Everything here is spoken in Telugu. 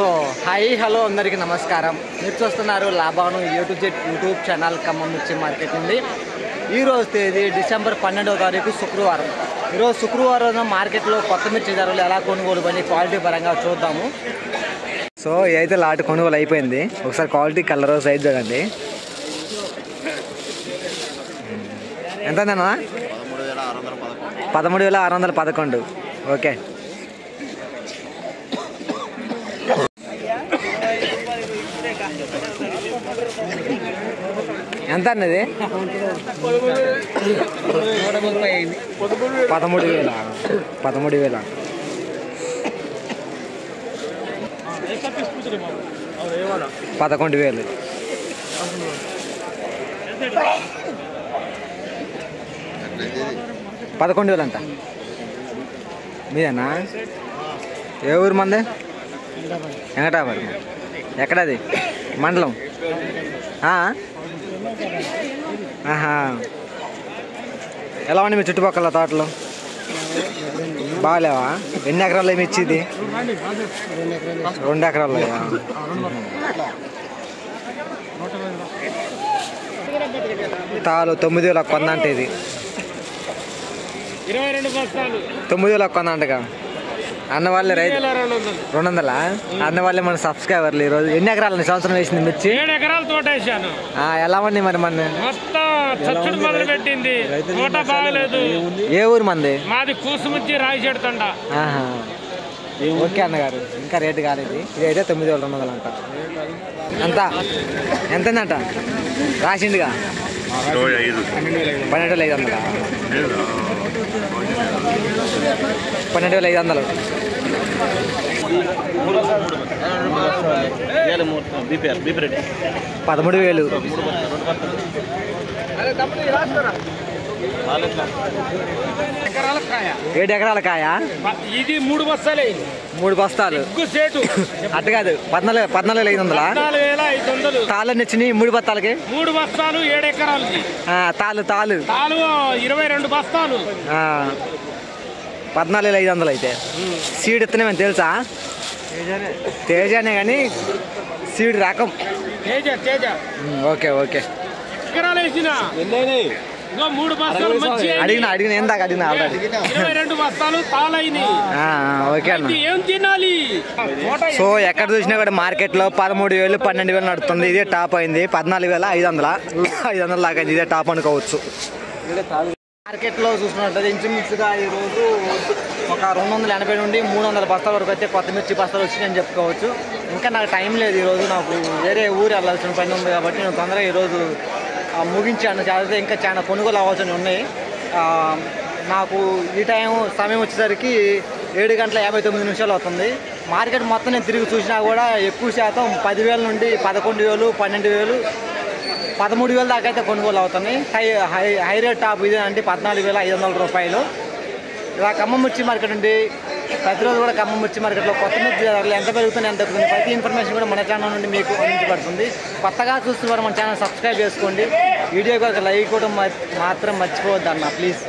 సో హాయ్ హలో అందరికీ నమస్కారం. మీరు చూస్తున్నారు లాభాను యూట్యూబ్ ఛానల్ ఖమ్మం మిర్చి మార్కెట్ నుండి. ఈరోజు తేదీ డిసెంబర్ 12వ తారీఖు శుక్రవారం. ఈరోజు శుక్రవారం మార్కెట్లో కొత్త మిర్చి ధరలు ఎలా కొనుగోలు పని క్వాలిటీ పరంగా చూద్దాము. సో అయితే లాట్ కొనుగోలు అయిపోయింది. ఒకసారి క్వాలిటీ కలర్ సైజ్ చూడండి. ఎంతనా? 13,611. ఓకే, ఎంత అన్నది? 13,000. 11,000. అంట మీదేనా? ఏ ఊరు మంది? వెంకటాపురం. ఎక్కడది? మండలం? ఆహా, ఎలా ఉంది మీ చుట్టుపక్కల తోటలు? బాగాలేవా? ఎన్ని ఎకరాలు ఏమి ఇచ్చింది? 2 ఎకరాలు. తాలు 9,000 కొందంటే ఇది 9,000 కొందంటగా. అన్న వాళ్ళే రైతు 200. అన్న వాళ్ళే మన సబ్స్క్రైబర్లు. ఈరోజు ఎన్ని ఎకరాలు సంవత్సరం వేసింది మిర్చి? 7 ఎకరాలు తోట వేసాను. ఎలా ఉంది మరి? మన మొదలు పెట్టింది, తోట బాగలేదు. ఏ ఊరు మంది? మాది కూసుమిర్చి రాయిచెడుతండ. ఓకే అన్నగారు, ఇంకా రేటు కాలేదు. ఇది అయితే 9,200 అంట. ఎంతంట రాసిందిగా? 12,500. 12,500. 13,000. 7 ఎకరాల కాయ. ఇది 3 బస్తాలు. 3 బస్తాలు అట్టు కాదు. 14,500. 14,500 తాళ్ళని వచ్చినాయి 3 బస్తాలకి. 3 బస్తాలు 7 ఎకరాలకి. తాళ్ళు 22 బస్తాలు. 14,500 అయితే. సీడ్ ఇత్తనేమని తెలుసా? తేజానే కానీ సీడ్ రకం తేజ. Okay okay. ఎకరాలు వేసిన 3 బస్తాలు అడిగిన ఏందాక అడిగిన ఆల్రెడీ. 22 బస్తాలు తాళైని. ఓకే అన్న. ఏం తినాలి? సో ఎక్కడ చూసినా కూడా మార్కెట్లో 13,000 12,000 నడుస్తుంది. ఇదే టాప్ అయింది. 14,500 దాకా ఇదే టాప్ అనుకోవచ్చు. మార్కెట్లో చూసినట్లయితే ఇంచుమించుగా ఈరోజు ఒక 280 నుండి 300 బస్తాల వరకు అయితే కొత్త మిర్చి బస్తాలు వచ్చినాయని చెప్పుకోవచ్చు. ఇంకా నాకు టైం లేదు. ఈరోజు నాకు వేరే ఊరు వెళ్ళాల్సిన పని ఉంది కాబట్టి నేను తొందరగా ఈరోజు ముగించాను. చదివితే ఇంకా చాలా కొనుగోలు అవ్వాల్సి ఉన్నాయి. నాకు ఈ సమయం వచ్చేసరికి 7:59 అవుతుంది. మార్కెట్ మొత్తం నేను తిరిగి చూసినా కూడా ఎక్కువ శాతం 10,000 నుండి 11,000, 12,000, 13,000 దాకా అయితే కొనుగోలు అవుతున్నాయి. హై రేట్ టాప్ ఇదే అంటే 14,500 రూపాయలు. ఇలా ఖమ్మం మిర్చి మార్కెట్ నుండి ప్రతిరోజు కూడా ఖమ్మం మిర్చి మార్కెట్లో కొత్త మిర్చి ధరలు ఎంత పెరుగుతున్నాయి, ఎంత తగ్గుతుంది, ప్రతి ఇన్ఫర్మేషన్ కూడా మన ఛానల్ నుండి మీకు అందించబడుతుంది. కొత్తగా చూస్తున్నారు మన ఛానల్ సబ్స్క్రైబ్ చేసుకోండి. వీడియోకి ఒక లైక్ కూడా మాత్రం మర్చిపోవద్దు అన్న, ప్లీజ్.